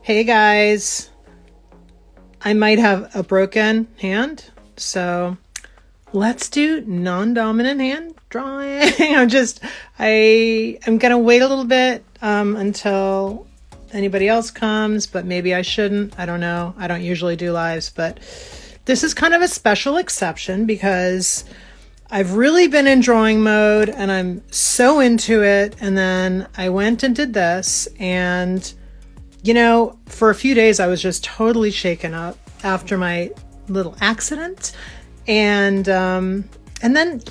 Hey guys, I might have a broken hand, so let's do non-dominant hand drawing. I'm gonna wait a little bit until anybody else comes, but maybe I shouldn't. I don't know. I don't usually do lives, but this is kind of a special exception because I've really been in drawing mode and I'm so into it. And then I went and did this, and you know, for a few days I was just totally shaken up after my little accident. And then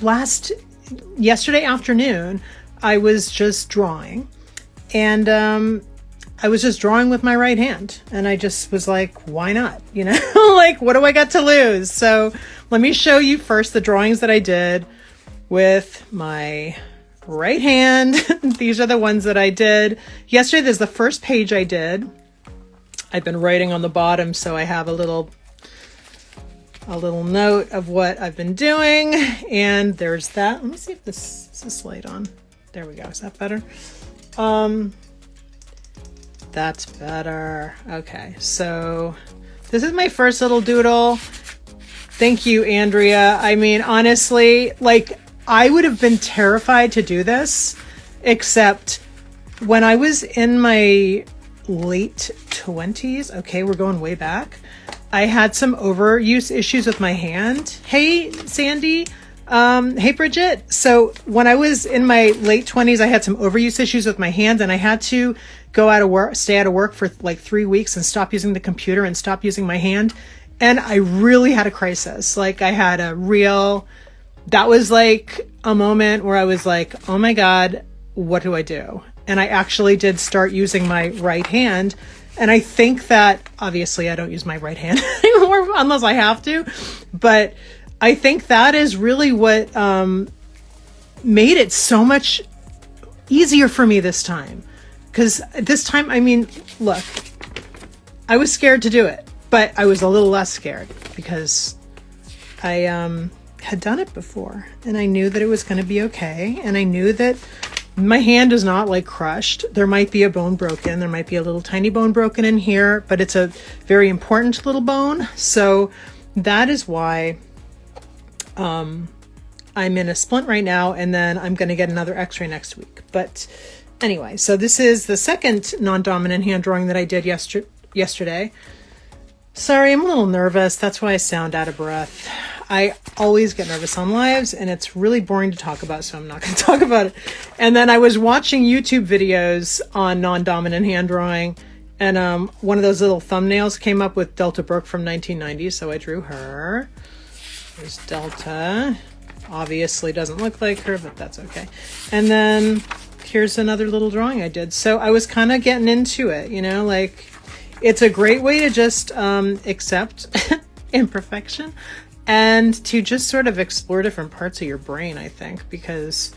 yesterday afternoon, I was just drawing, and I was just drawing with my right hand, and I just was like, why not? You know, like, what do I got to lose? So let me show you first the drawings that I did with my right hand. These are the ones that I did yesterday. There's the first page I did. I've been writing on the bottom, so I have a little note of what I've been doing. And there's that. Let me see if this is this light on. There we go. Is that better? That's better. Okay, so this is my first little doodle. Thank you, Andrea. I mean, honestly, like, I would have been terrified to do this, except when I was in my late 20s, okay, we're going way back, I had some overuse issues with my hand. Hey, Sandy. Hey, Bridget. So when I was in my late 20s, I had some overuse issues with my hand, and I had to stay out of work for like 3 weeks and stop using the computer and stop using my hand. And I really had a crisis. Like, that was like a moment where I was like, oh my God, what do I do? And I actually did start using my right hand. And I think that, obviously I don't use my right hand anymore unless I have to, but I think that is really what made it so much easier for me this time. Because this time, I mean, look, I was scared to do it, but I was a little less scared because I had done it before, and I knew that it was going to be okay. And I knew that my hand is not like crushed. There might be a bone broken. There might be a little tiny bone broken in here, but it's a very important little bone. So that is why I'm in a splint right now, and then I'm going to get another x-ray next week. But anyway, so this is the second non-dominant hand drawing that I did yesterday. Sorry, I'm a little nervous. That's why I sound out of breath. I always get nervous on lives, and it's really boring to talk about, so I'm not going to talk about it. And then I was watching YouTube videos on non-dominant hand drawing, and one of those little thumbnails came up with Delta Brooke from 1990, so I drew her. There's Delta. Obviously doesn't look like her, but that's okay. And then here's another little drawing I did. So I was kind of getting into it, you know, like, it's a great way to just accept imperfection and to just sort of explore different parts of your brain, I think, because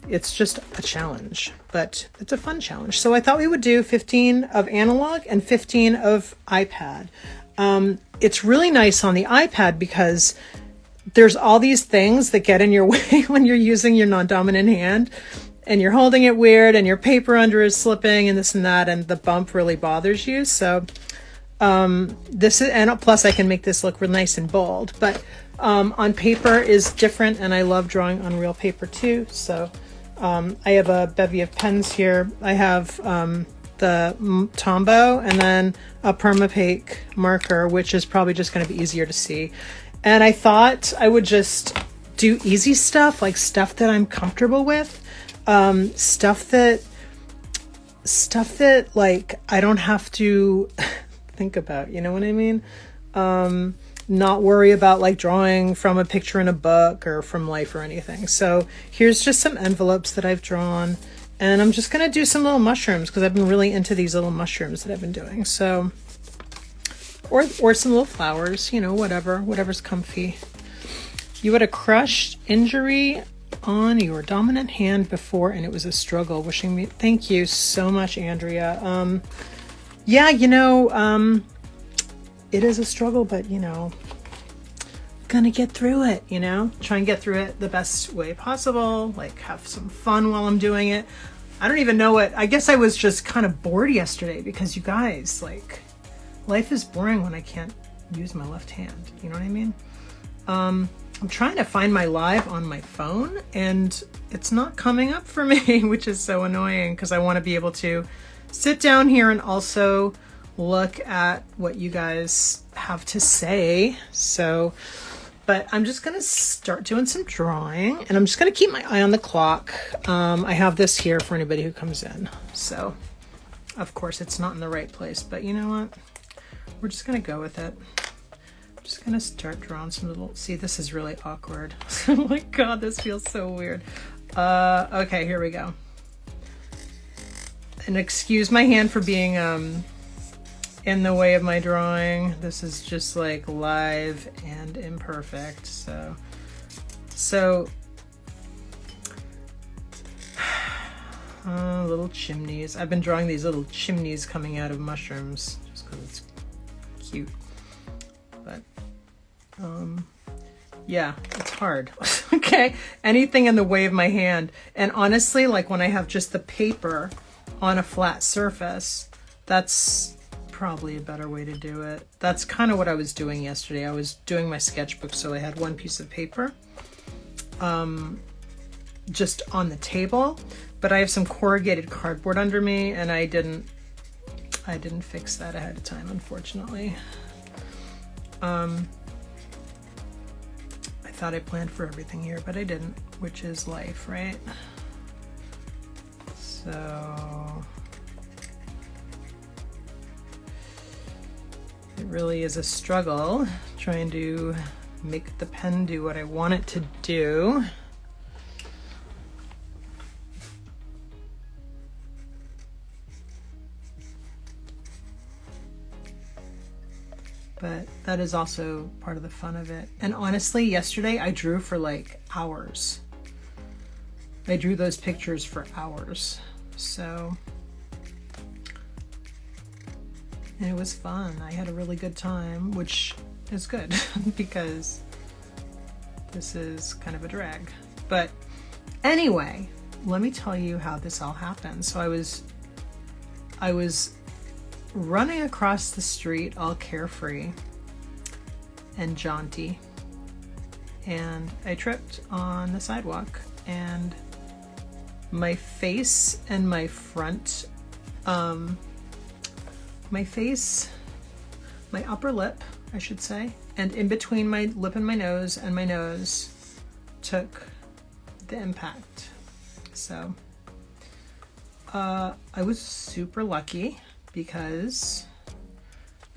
it's just a challenge, but it's a fun challenge. So I thought we would do 15 of analog and 15 of iPad. It's really nice on the iPad because there's all these things that get in your way when you're using your non-dominant hand, and you're holding it weird, and your paper under is slipping, and this and that, and the bump really bothers you. So this is, and plus I can make this look real nice and bold, but on paper is different, and I love drawing on real paper too. So I have a bevy of pens here. I have the Tombow, and then a Permapaque marker, which is probably just going to be easier to see. And I thought I would just do easy stuff, like stuff that I'm comfortable with. Stuff that like I don't have to think about, you know what I mean? Not worry about like drawing from a picture in a book or from life or anything. So here's just some envelopes that I've drawn, and I'm just going to do some little mushrooms because I've been really into these little mushrooms that I've been doing. So, or some little flowers, you know, whatever's comfy. You had a crushed injury on your dominant hand before, and it was a struggle. Wishing me, thank you so much, Andrea. Yeah, you know, it is a struggle, but you know, gonna get through it, you know, try and get through it the best way possible, like have some fun while I'm doing it. I don't even know what, I guess I was just kind of bored yesterday because you guys, like, life is boring when I can't use my left hand. You know what I mean? I'm trying to find my live on my phone and it's not coming up for me, which is so annoying because I want to be able to sit down here and also look at what you guys have to say. So, but I'm just going to start doing some drawing and I'm just going to keep my eye on the clock. I have this here for anybody who comes in. So, of course, it's not in the right place, but you know what? We're just going to go with it. I'm just going to start drawing some little... See, this is really awkward. Oh my God, this feels so weird. Okay, here we go. And excuse my hand for being in the way of my drawing. This is just like live and imperfect. So little chimneys. I've been drawing these little chimneys coming out of mushrooms just because it's cute. But yeah, it's hard. Okay, anything in the way of my hand. And honestly, like when I have just the paper on a flat surface, that's probably a better way to do it. That's kind of what I was doing yesterday. I was doing my sketchbook, so I had one piece of paper just on the table, but I have some corrugated cardboard under me and I didn't fix that ahead of time, unfortunately. I thought I planned for everything here, but I didn't, which is life, right? So it really is a struggle trying to make the pen do what I want it to do. But that is also part of the fun of it. And honestly, yesterday I drew for like hours. I drew those pictures for hours. So, and it was fun. I had a really good time, which is good because this is kind of a drag. But anyway, let me tell you how this all happened. So I was running across the street all carefree and jaunty, and I tripped on the sidewalk and my face and my front, my upper lip, I should say, and in between my lip and my nose took the impact. So I was super lucky because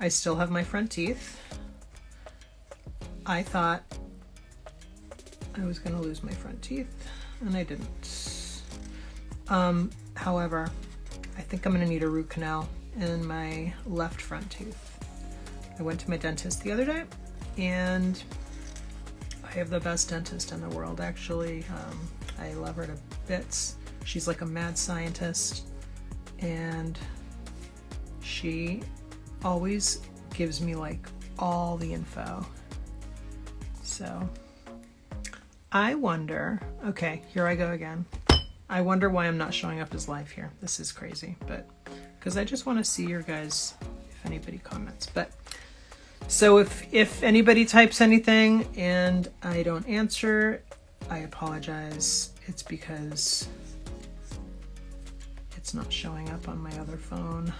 I still have my front teeth. I thought I was gonna lose my front teeth and I didn't. However, I think I'm gonna need a root canal in my left front tooth. I went to my dentist the other day and I have the best dentist in the world, actually. I love her to bits. She's like a mad scientist and she always gives me like all the info. So I wonder, okay, here I go again. I wonder why I'm not showing up as live here. This is crazy, but because I just want to see your guys, if anybody comments. But so if anybody types anything and I don't answer, I apologize. It's because it's not showing up on my other phone.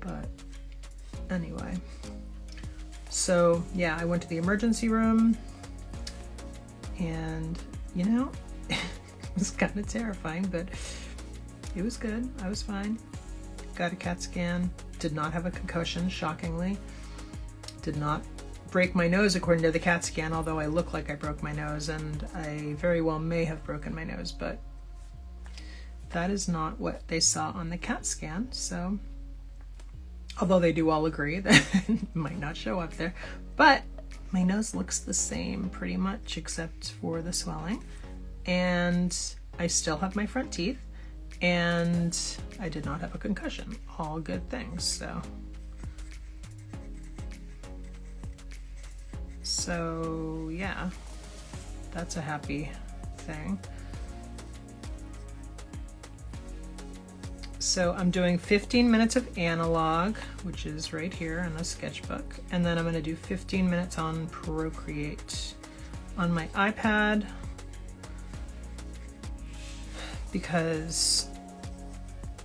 But anyway, so yeah, I went to the emergency room and you know, it was kind of terrifying, but it was good. I was fine. Got a CAT scan. Did not have a concussion, shockingly. Did not break my nose according to the CAT scan, although I look like I broke my nose, and I very well may have broken my nose, but that is not what they saw on the CAT scan. So, although they do all agree that it might not show up there, but my nose looks the same pretty much, except for the swelling. And I still have my front teeth, and I did not have a concussion. All good things. So yeah, that's a happy thing. So I'm doing 15 minutes of analog, which is right here in the sketchbook. And then I'm going to do 15 minutes on Procreate on my iPad, because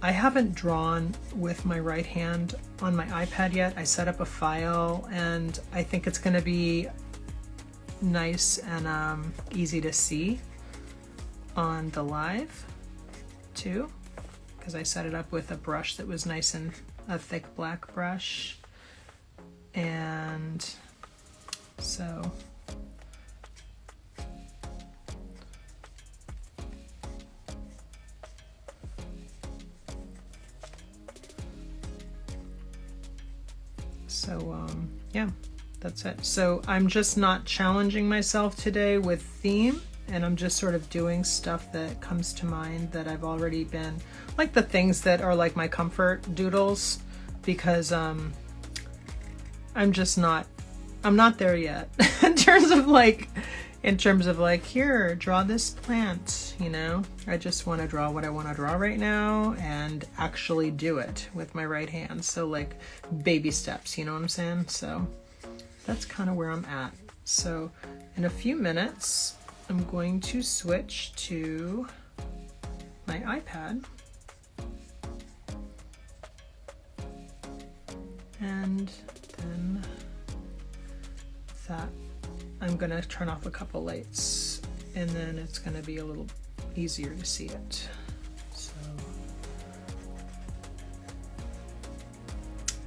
I haven't drawn with my right hand on my iPad yet. I set up a file and I think it's going to be nice and easy to see on the live too, because I set it up with a brush that was nice and a thick black brush. And so yeah, that's it. So I'm just not challenging myself today with theme, and I'm just sort of doing stuff that comes to mind that I've already been, like the things that are like my comfort doodles, because I'm not there yet in terms of like, here, draw this plant, you know. I just want to draw what I want to draw right now and actually do it with my right hand. So like baby steps, you know what I'm saying? So that's kind of where I'm at. So in a few minutes, I'm going to switch to my iPad. And then that, I'm going to turn off a couple lights, and then it's going to be a little easier to see it. So,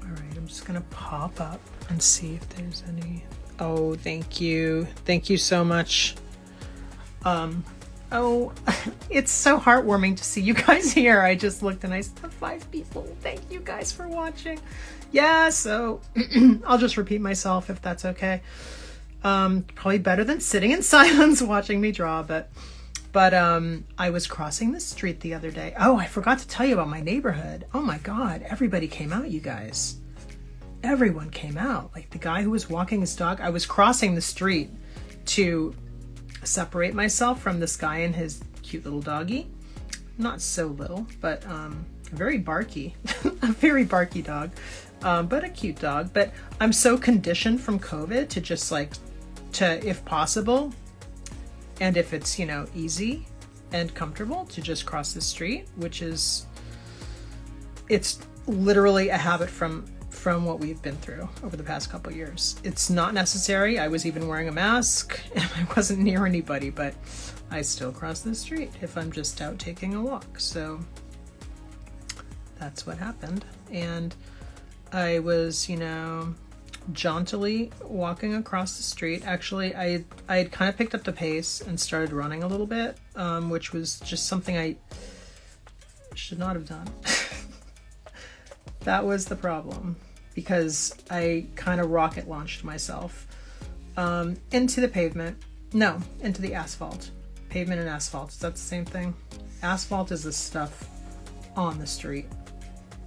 all right, I'm just going to pop up and see if there's any. Oh, thank you. Thank you so much. Oh, it's so heartwarming to see you guys here. I just looked and I saw 5 people. Thank you guys for watching. Yeah, so I'll just repeat myself if that's okay. Probably better than sitting in silence watching me draw, but I was crossing the street the other day. Oh, I forgot to tell you about my neighborhood. Oh my God, everybody came out, you guys. Everyone came out. Like the guy who was walking his dog. I was crossing the street to separate myself from this guy and his cute little doggy. Not so little, but very barky. A very barky dog, but a cute dog. But I'm so conditioned from COVID to just like, to, if possible, and if it's, you know, easy and comfortable, to just cross the street, which is, it's literally a habit from what we've been through over the past couple of years. It's not necessary. I was even wearing a mask and I wasn't near anybody, but I still cross the street if I'm just out taking a walk. So that's what happened. And I was, you know, jauntily walking across the street. Actually, I had kind of picked up the pace and started running a little bit, which was just something I should not have done. That was the problem, because I kind of rocket launched myself into the pavement. No, into the asphalt. Pavement and asphalt, is that the same thing? Asphalt is the stuff on the street,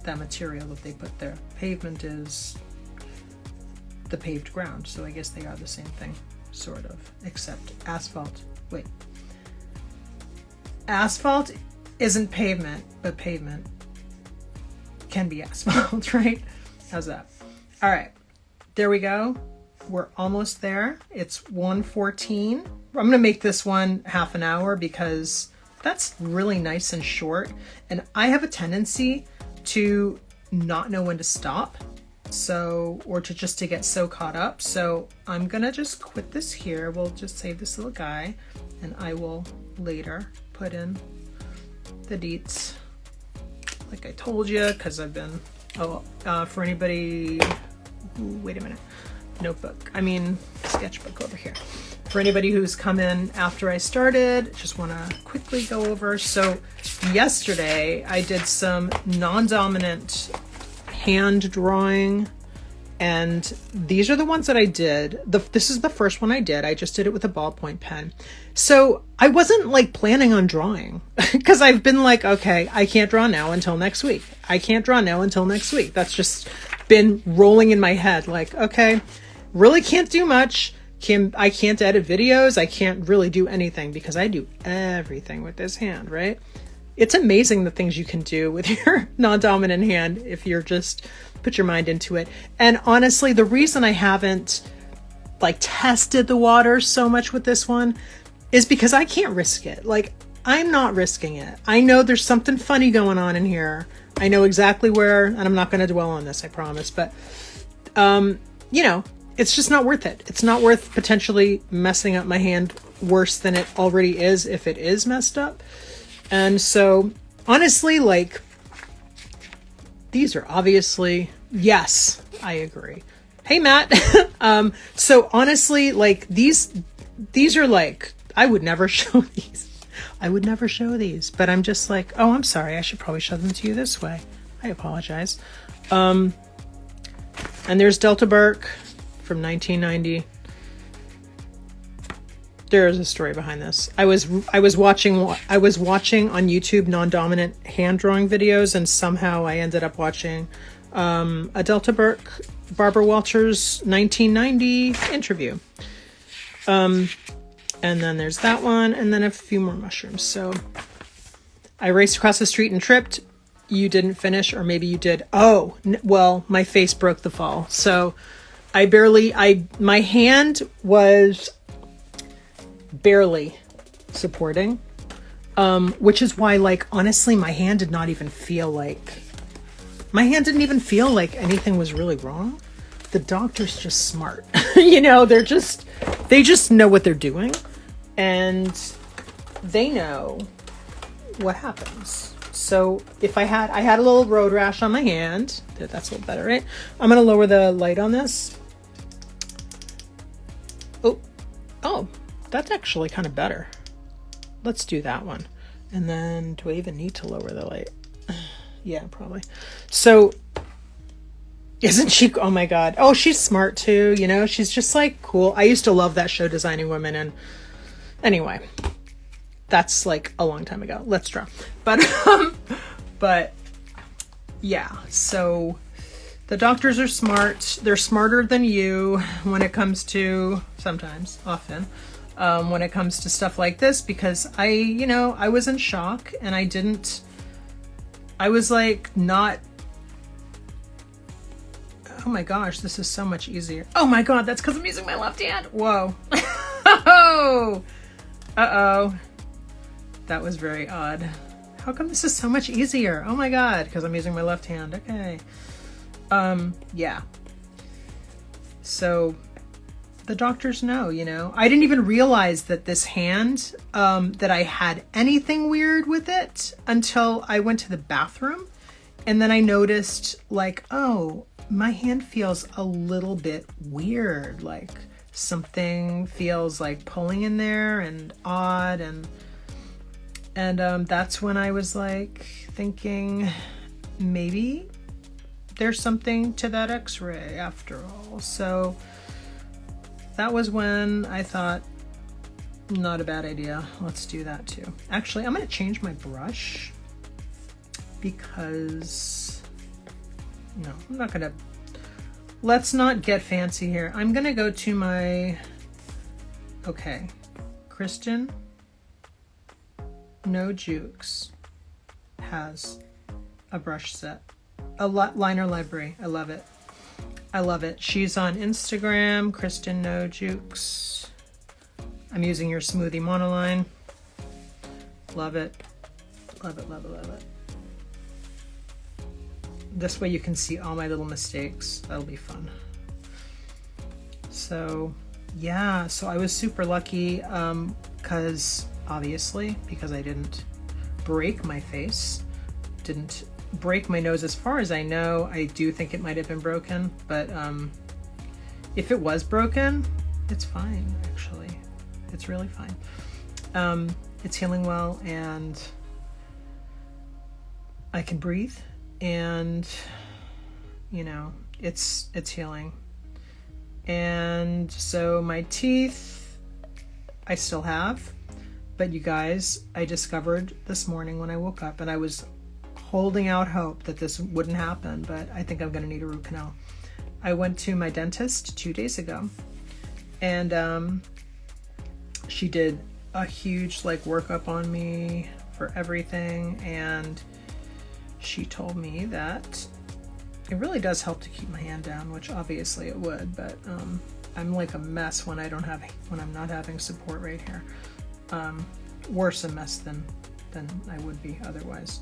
that material that they put there. Pavement is the paved ground, so I guess they are the same thing, sort of, except asphalt. Wait. Asphalt isn't pavement, but pavement can be asphalt, right? How's that? All right, there we go. We're almost there. It's 1:14. I'm gonna make this one half an hour because that's really nice and short. And I have a tendency to not know when to stop. So, or to just to get so caught up. So I'm gonna just quit this here. We'll just save this little guy and I will later put in the deets like I told you, because I've been, for anybody who, wait a minute, sketchbook over here. For anybody who's come in after I started, just want to quickly go over. So yesterday I did some non-dominant hand drawing, and these are the ones that I did. This is the first one I did. I just did it with a ballpoint pen. So I wasn't like planning on drawing because I've been like, okay, I can't draw now until next week. I can't draw now until next week. That's just been rolling in my head. Like, okay, really can't do much. I can't edit videos. I can't really do anything because I do everything with this hand, right? it's amazing the things you can do with your non-dominant hand if you're just put your mind into it. And honestly, the reason I haven't like tested the water so much with this one is because I can't risk it. Like, I'm not risking it. I know there's something funny going on in here. I know exactly where, and I'm not going to dwell on this, I promise, but you know, it's just not worth it. It's not worth potentially messing up my hand worse than it already is if it is messed up. And so honestly, like, these are obviously, yes, I agree. Hey, Matt. So honestly, like, these are like, I would never show these. I would never show these, but I'm just like, oh, I'm sorry. I should probably show them to you this way. I apologize. And there's Delta Bark from 1990. There is a story behind this. I was watching on YouTube non-dominant hand drawing videos, and somehow I ended up watching a Delta Burke Barbara Walters 1990 interview. And then there's that one, and then a few more mushrooms. So I raced across the street and tripped. You didn't finish, or maybe you did. Oh, well, my face broke the fall. So my hand was barely supporting, which is why, like, honestly, my hand didn't even feel like anything was really wrong. The doctor's just smart. You know, they just know what they're doing, and they know what happens. So if I had a little road rash on my hand, that's a little better, right? I'm going to lower the light on this. Oh, that's actually kind of better. Let's do that one. And then do I even need to lower the light? Yeah, probably. So isn't she, oh my God. Oh, she's smart too. You know, she's just like cool. I used to love that show, Designing Women. And anyway, that's like a long time ago. Let's draw. But yeah, so the doctors are smart. They're smarter than you when it comes to, often, when it comes to stuff like this, because I was in shock, and I was like, not, oh my gosh, this is so much easier. Oh my God, that's because I'm using my left hand. Whoa. Oh, uh-oh. That was very odd. How come this is so much easier? Oh my God, because I'm using my left hand. Okay. Yeah. So the doctors know, you know. I didn't even realize that this hand, that I had anything weird with it until I went to the bathroom. And then I noticed, like, oh, my hand feels a little bit weird. Like something feels like pulling in there and odd. And that's when I was like thinking, maybe there's something to that x-ray after all. So that was when I thought, not a bad idea. Let's do that too. Actually, I'm going to change my brush because, no, I'm not going to, let's not get fancy here. I'm going to go to my, okay, Kristin No Juchs has a brush set, a liner library. I love it. I love it. She's on Instagram, Kristin No Juchs. I'm using your smoothie monoline. Love it. Love it, love it, love it. This way you can see all my little mistakes. That'll be fun. So yeah, so I was super lucky because obviously, because I didn't break my face, didn't break my nose as far as I know. I do think it might have been broken, but if it was broken, it's fine, actually. It's really fine. It's healing well, and I can breathe, and you know, it's healing. And so my teeth I still have, but you guys, I discovered this morning when I woke up, and I was holding out hope that this wouldn't happen, but I think I'm going to need a root canal. I went to my dentist 2 days ago, and she did a huge like workup on me for everything, and she told me that it really does help to keep my hand down, which obviously it would, but I'm like a mess when I'm not having support right here. Worse a mess than I would be otherwise.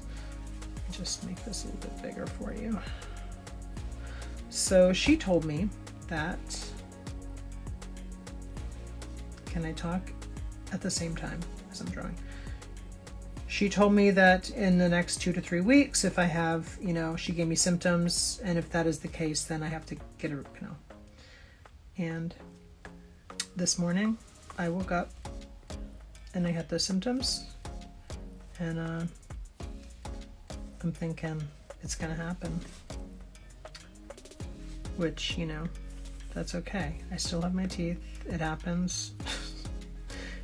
Just make this a little bit bigger for you. So she told me that, can I talk at the same time as I'm drawing? She told me that in the next 2 to 3 weeks, if I have, she gave me symptoms, and if that is the case, then I have to get a root canal. And this morning I woke up and I had those symptoms, and I'm thinking it's gonna happen, which, that's okay. I still have my teeth. It happens.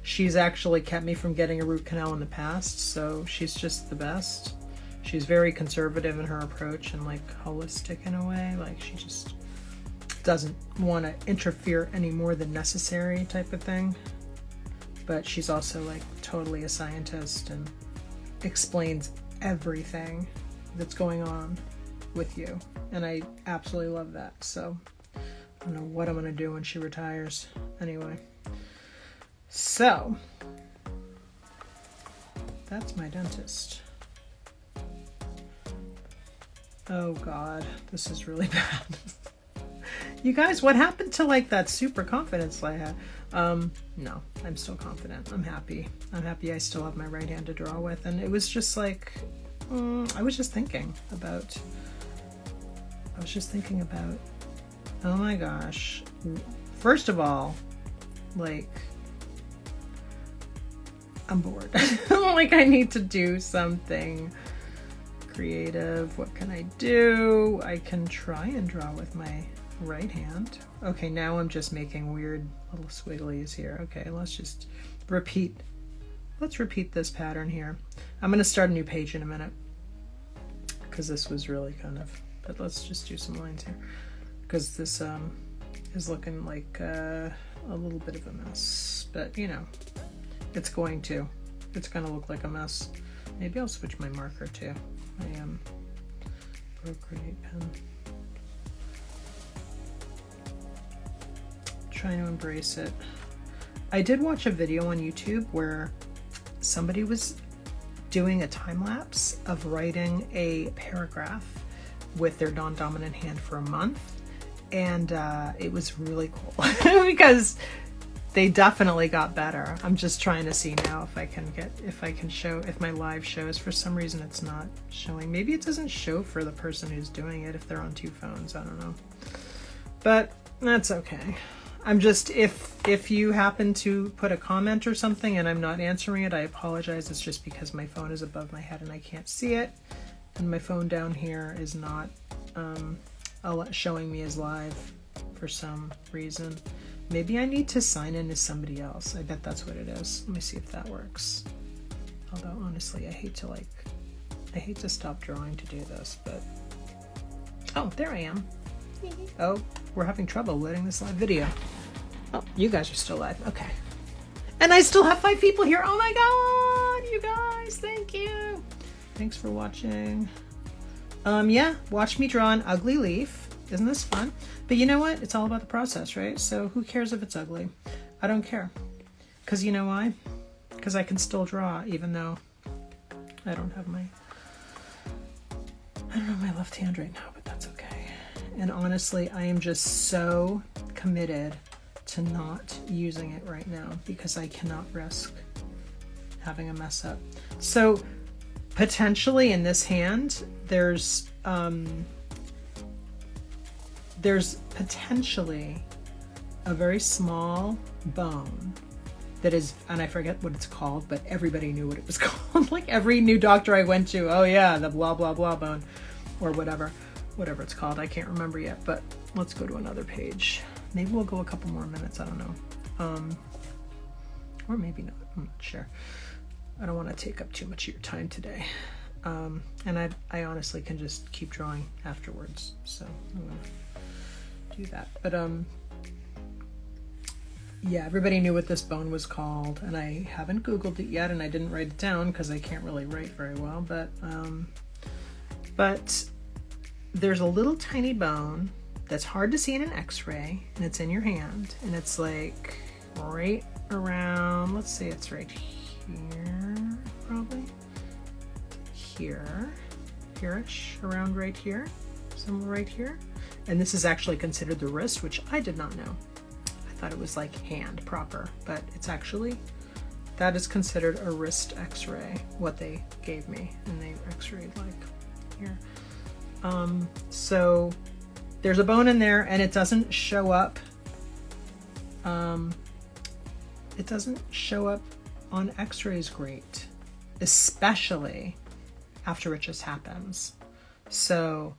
She's actually kept me from getting a root canal in the past, so she's just the best. She's very conservative in her approach and like holistic in a way. Like she just doesn't want to interfere any more than necessary type of thing. But she's also like totally a scientist and explains everything that's going on with you. And I absolutely love that. So I don't know what I'm going to do when she retires. Anyway. So, that's my dentist. Oh God, this is really bad. You guys, what happened to like that super confidence I had? No, I'm still confident. I'm happy. I'm happy I still have my right hand to draw with. And it was just like, I was just thinking about, oh my gosh. First of all, like, I'm bored. Like I need to do something creative. What can I do? I can try and draw with my right hand. Okay, now I'm just making weird little swigglies here. Okay, let's repeat this pattern here. I'm going to start a new page in a minute because this was really but let's just do some lines here because this is looking like a little bit of a mess, but it's going to look like a mess. Maybe I'll switch my marker to my Procreate pen. Trying to embrace it. I did watch a video on YouTube where somebody was doing a time lapse of writing a paragraph with their non-dominant hand for a month, and it was really cool because they definitely got better. I'm just trying to see now if my live shows. For some reason it's not showing. Maybe it doesn't show for the person who's doing it if they're on 2 phones. I don't know. But that's okay. I'm just, if you happen to put a comment or something and I'm not answering it, I apologize. It's just because my phone is above my head and I can't see it. And my phone down here is not showing me as live for some reason. Maybe I need to sign in as somebody else. I bet that's what it is. Let me see if that works. Although honestly, I hate to stop drawing to do this, but oh, there I am. Oh, we're having trouble loading this live video. Oh, you guys are still live. Okay. And I still have 5 people here. Oh my God, you guys, thank you. Thanks for watching. Yeah, watch me draw an ugly leaf. Isn't this fun? But you know what? It's all about the process, right? So who cares if it's ugly? I don't care. Because you know why? Because I can still draw even though I don't have my left hand right now, but that's okay. And honestly, I am just so committed to not using it right now because I cannot risk having a mess up. So potentially in this hand, there's potentially a very small bone that is, and I forget what it's called, but everybody knew what it was called. Like every new doctor I went to, oh yeah, the blah, blah, blah bone or whatever it's called. I can't remember yet, but let's go to another page. Maybe we'll go a couple more minutes. I don't know. Or maybe not. I'm not sure. I don't want to take up too much of your time today. And I honestly can just keep drawing afterwards. So I'm going to do that. But yeah, everybody knew what this bone was called, and I haven't Googled it yet, and I didn't write it down because I can't really write very well, but there's a little tiny bone that's hard to see in an x-ray, and it's in your hand, and it's like right around, let's say it's right here, probably here-ish, around right here, somewhere right here. And this is actually considered the wrist, which I did not know. I thought it was like hand proper, but it's actually, that is considered a wrist x-ray, what they gave me, and they x-rayed like here. So there's a bone in there, and it doesn't show up. It doesn't show up on x-rays great, especially after it just happens. So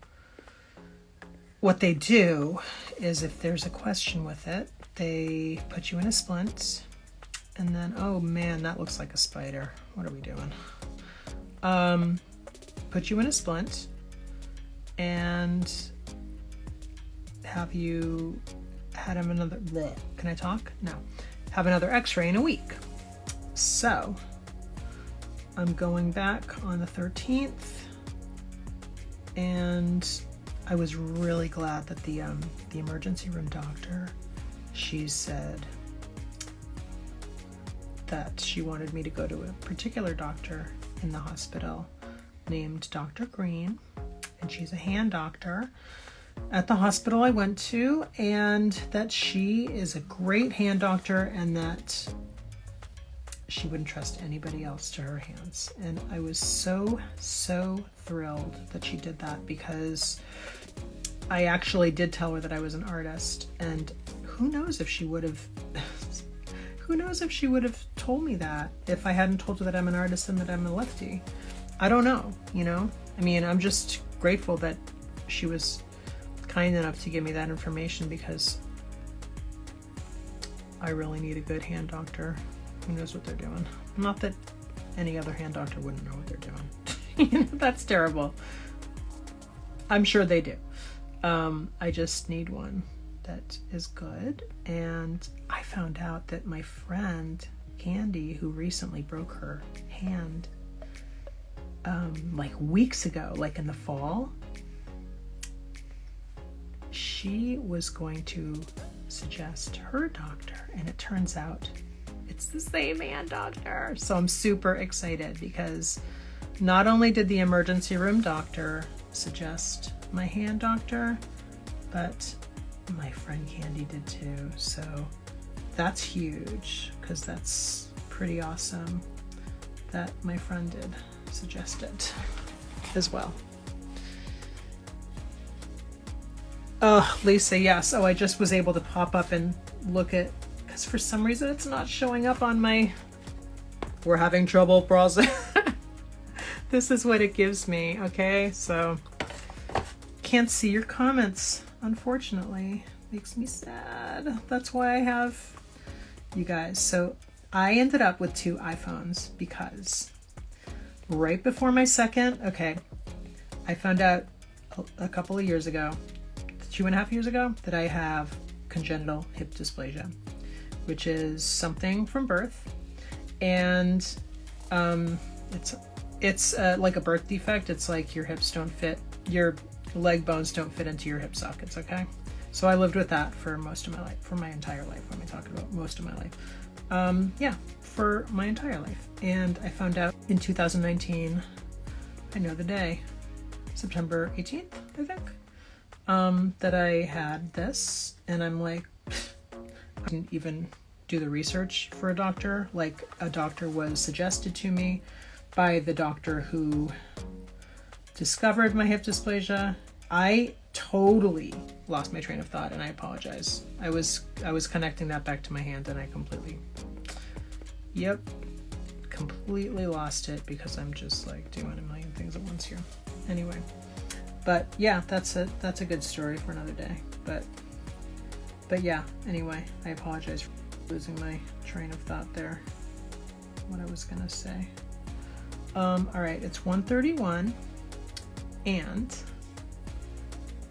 what they do is, if there's a question with it, they put you in a splint, and then, oh man, that looks like a spider. What are we doing? Put you in a splint and have you had another, bleh, can I talk? No. Have another x-ray in a week. So I'm going back on the 13th, and I was really glad that the emergency room doctor, she said that she wanted me to go to a particular doctor in the hospital named Dr. Green, and she's a hand doctor at the hospital I went to, and that she is a great hand doctor, and that she wouldn't trust anybody else to her hands. And I was so thrilled that she did that, because I actually did tell her that I was an artist, and who knows if she would have told me that if I hadn't told her that I'm an artist and that I'm a lefty. I don't know, you know? I mean, I'm just grateful that she was kind enough to give me that information, because I really need a good hand doctor who knows what they're doing. Not that any other hand doctor wouldn't know what they're doing. You know, that's terrible. I'm sure they do. I just need one that is good. And I found out that my friend Candy, who recently broke her hand like weeks ago, like in the fall, she was going to suggest her doctor, and it turns out it's the same hand doctor. So I'm super excited, because not only did the emergency room doctor suggest my hand doctor, but my friend Candy did too. So that's huge, because that's pretty awesome that my friend did suggest it as well. Oh, Lisa, yes. Oh, I just was able to pop up and look at, because for some reason it's not showing up on my, we're having trouble browsing. This is what it gives me, okay? So, can't see your comments, unfortunately. Makes me sad. That's why I have you guys. So, I ended up with 2 iPhones, because right before my second, okay, I found out a couple of years ago, 2.5 years ago, that I have congenital hip dysplasia, which is something from birth, and it's like a birth defect. It's like your hips don't fit, your leg bones don't fit into your hip sockets. Okay, so I lived with that for most of my life, for my entire life. When we talk about most of my life, yeah, for my entire life. And I found out in 2019, I know the day, September 18th, I think. That I had this, and I'm like, I didn't even do the research for a doctor. Like, a doctor was suggested to me by the doctor who discovered my hip dysplasia. I totally lost my train of thought, and I apologize. I was connecting that back to my hand, and I completely lost it, because I'm just like doing a million things at once here. Anyway. But yeah, that's a good story for another day. But yeah, anyway, I apologize for losing my train of thought there. What I was gonna say. All right, it's 1:31, and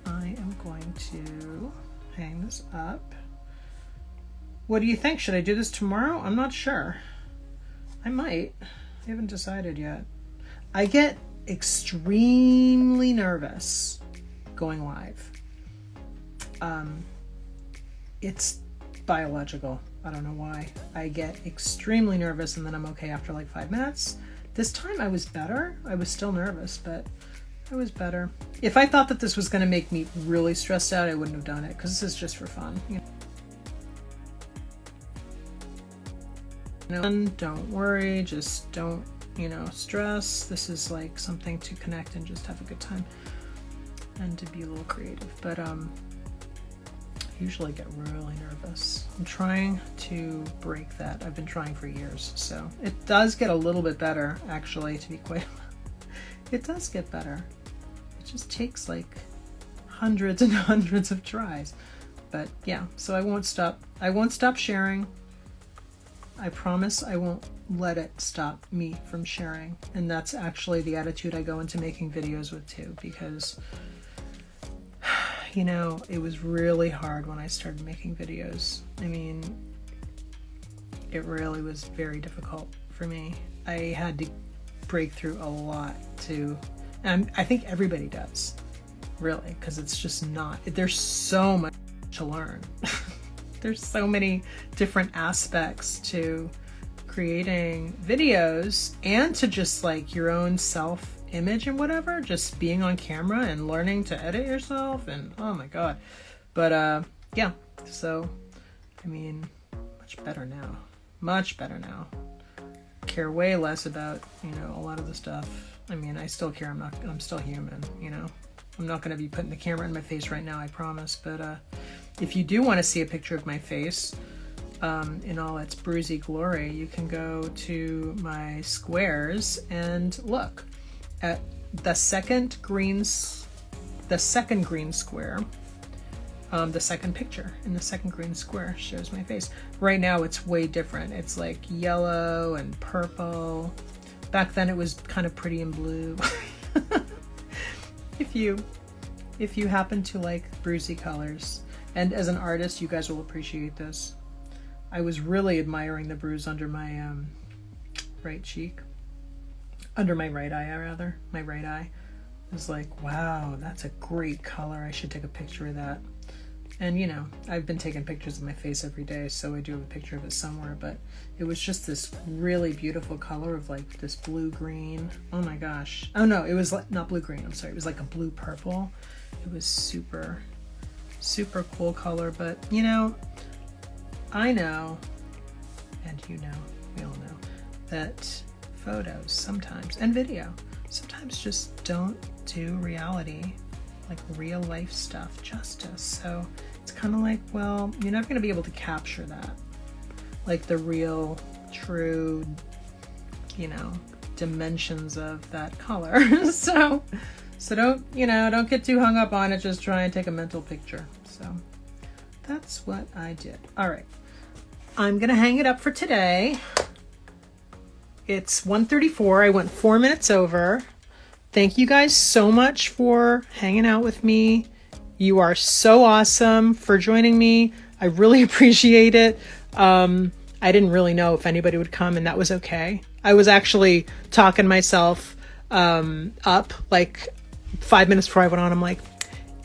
I am going to hang this up. What do you think? Should I do this tomorrow? I'm not sure. I might. I haven't decided yet. I get extremely nervous going live. It's biological. I don't know why. I get extremely nervous and then I'm okay after like 5 minutes. This time I was better. I was still nervous, but I was better. If I thought that this was going to make me really stressed out, I wouldn't have done it because this is just for fun. You know? And don't worry, just don't, you know, stress. This is like something to connect and just have a good time and to be a little creative. But I usually get really nervous. I'm trying to break that. I've been trying for years, so it does get a little bit better, actually, to be quite it does get better. It just takes like hundreds and hundreds of tries. But yeah, so I won't stop sharing. I promise I won't let it stop me from sharing. And that's actually the attitude I go into making videos with too, because you know, it was really hard when I started making videos. I mean, it really was very difficult for me. I had to break through a lot to, and I think everybody does, really, because it's just not, there's so much to learn. There's so many different aspects to creating videos and to just like your own self-image and whatever, just being on camera and learning to edit yourself and oh my god. But yeah, so I mean, much better now. Care way less about, you know, a lot of the stuff. I mean, I still care. I'm still human, you know. I'm not going to be putting the camera in my face right now, I promise. But if you do want to see a picture of my face in all its bruisey glory, you can go to my squares and look at the second green square. The second picture in the second green square shows my face. Right now it's way different. It's like yellow and purple. Back then it was kind of pretty and blue. If you happen to like bruisey colors, and as an artist you guys will appreciate this. I was really admiring the bruise under my right cheek. Under my right eye, rather. My right eye. I was like, wow, that's a great color. I should take a picture of that. And you know, I've been taking pictures of my face every day, so I do have a picture of it somewhere, but it was just this really beautiful color of like this blue-green. Oh my gosh. Oh no, it was like, not blue-green, I'm sorry. It was like a blue-purple. It was super, super cool color, but you know, I know, and you know, we all know, that photos sometimes, and video, sometimes just don't do reality, like real life stuff, justice. So it's kind of like, well, you're never going to be able to capture that, like the real, true, you know, dimensions of that color. so don't, you know, don't get too hung up on it. Just try and take a mental picture. So that's what I did. All right. I'm going to hang it up for today. It's 1:34. I went 4 minutes over. Thank you guys so much for hanging out with me. You are so awesome for joining me. I really appreciate it. I didn't really know if anybody would come, and that was okay. I was actually talking myself up like 5 minutes before I went on. I'm like,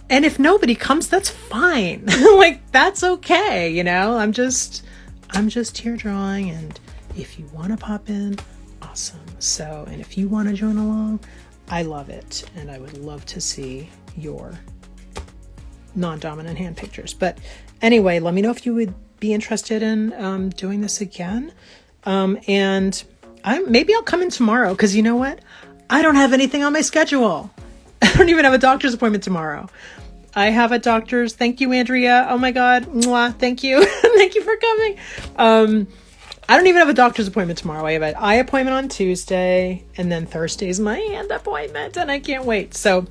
and if nobody comes, that's fine. Like, that's okay. You know, I'm just here drawing, and if you want to pop in, awesome. So, and if you want to join along, I love it, and I would love to see your non-dominant hand pictures. But anyway, let me know if you would be interested in doing this again. And maybe I'll come in tomorrow, because you know what? I don't have anything on my schedule. I don't even have a doctor's appointment tomorrow. I have a doctor's. Thank you, Andrea. Oh my God. Mwah. Thank you. Thank you for coming. I don't even have a doctor's appointment tomorrow. I have an eye appointment on Tuesday, and then Thursday's my hand appointment, and I can't wait. So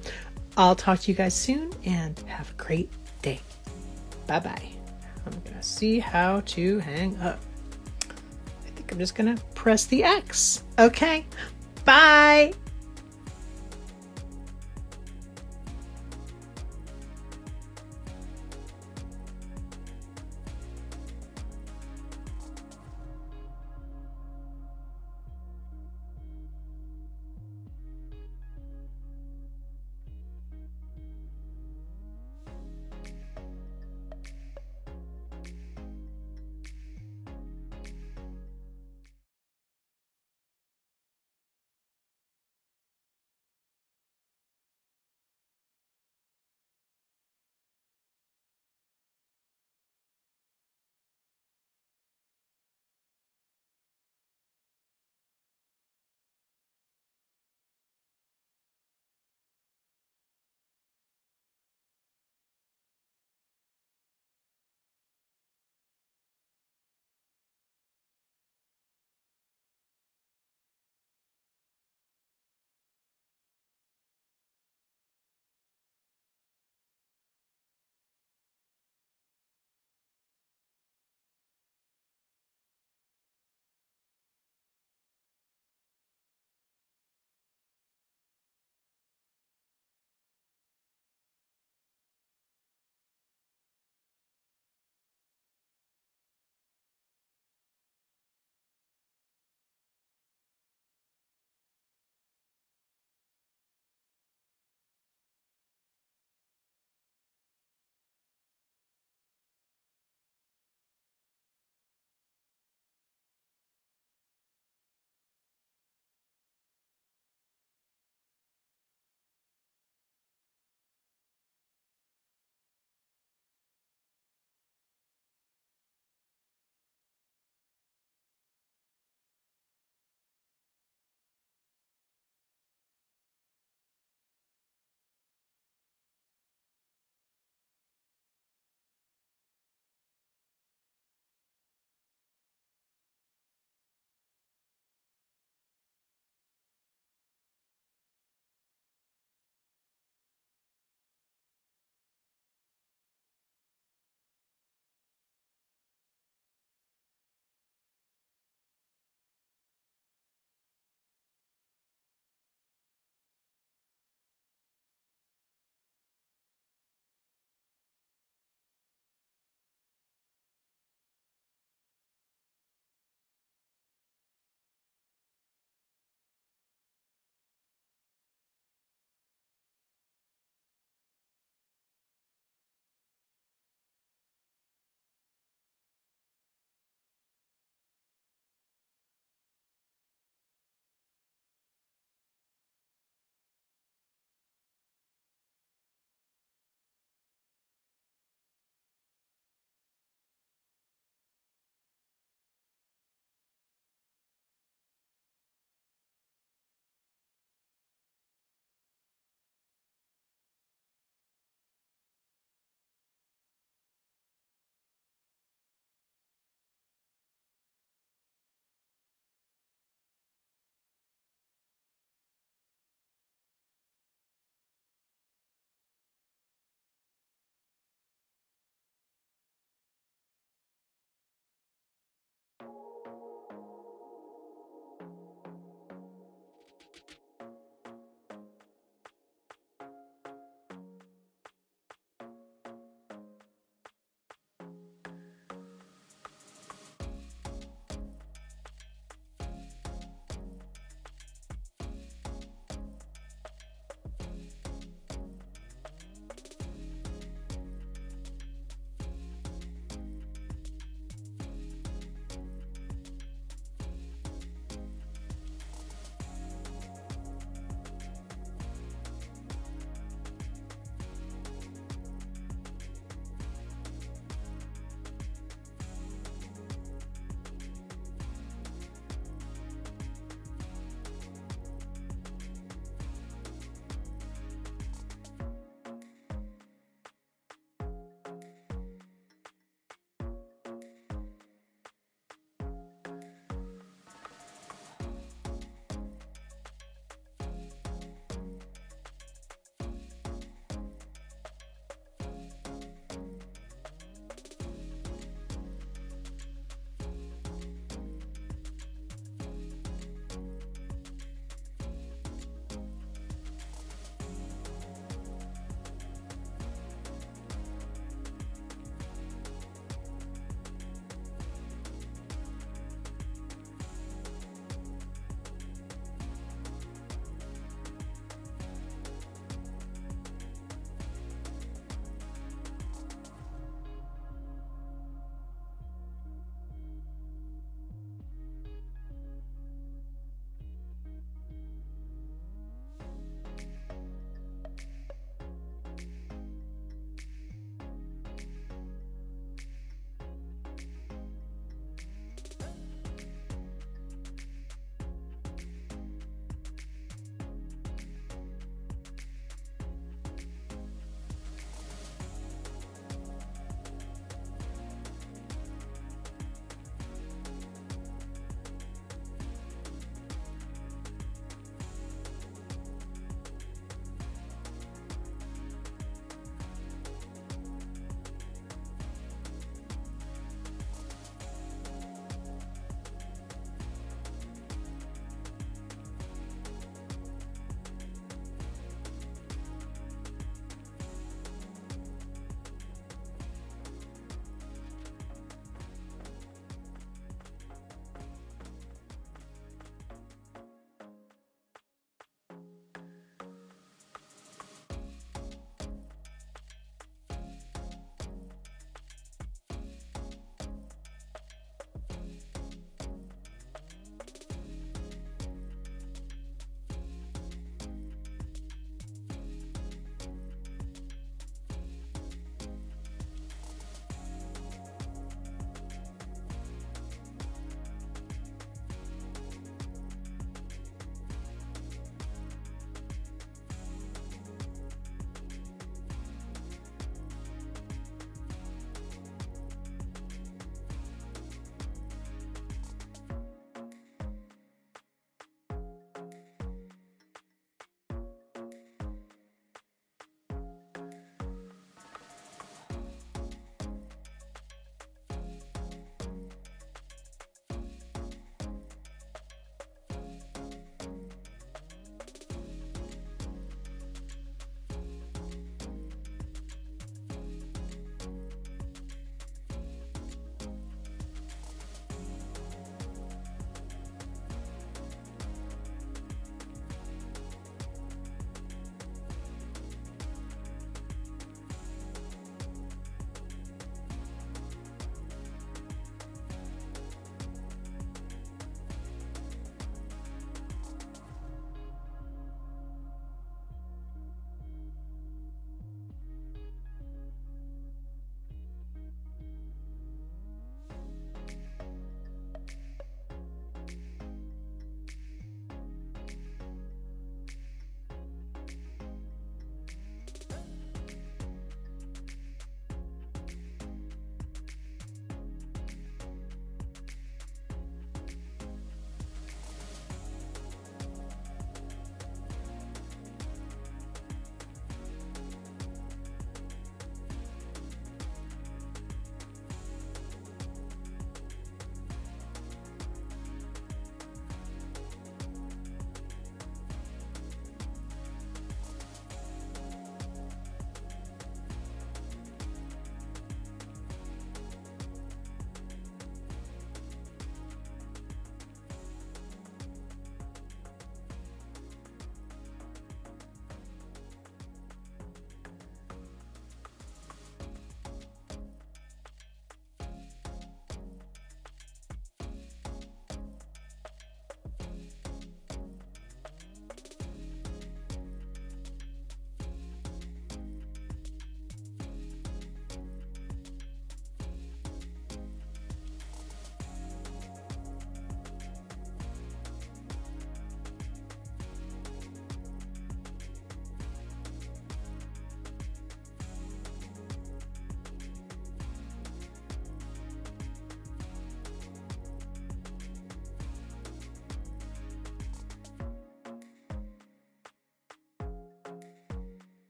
I'll talk to you guys soon, and have a great day. Bye-bye. I'm going to see how to hang up. I think I'm just going to press the X. Okay. Bye.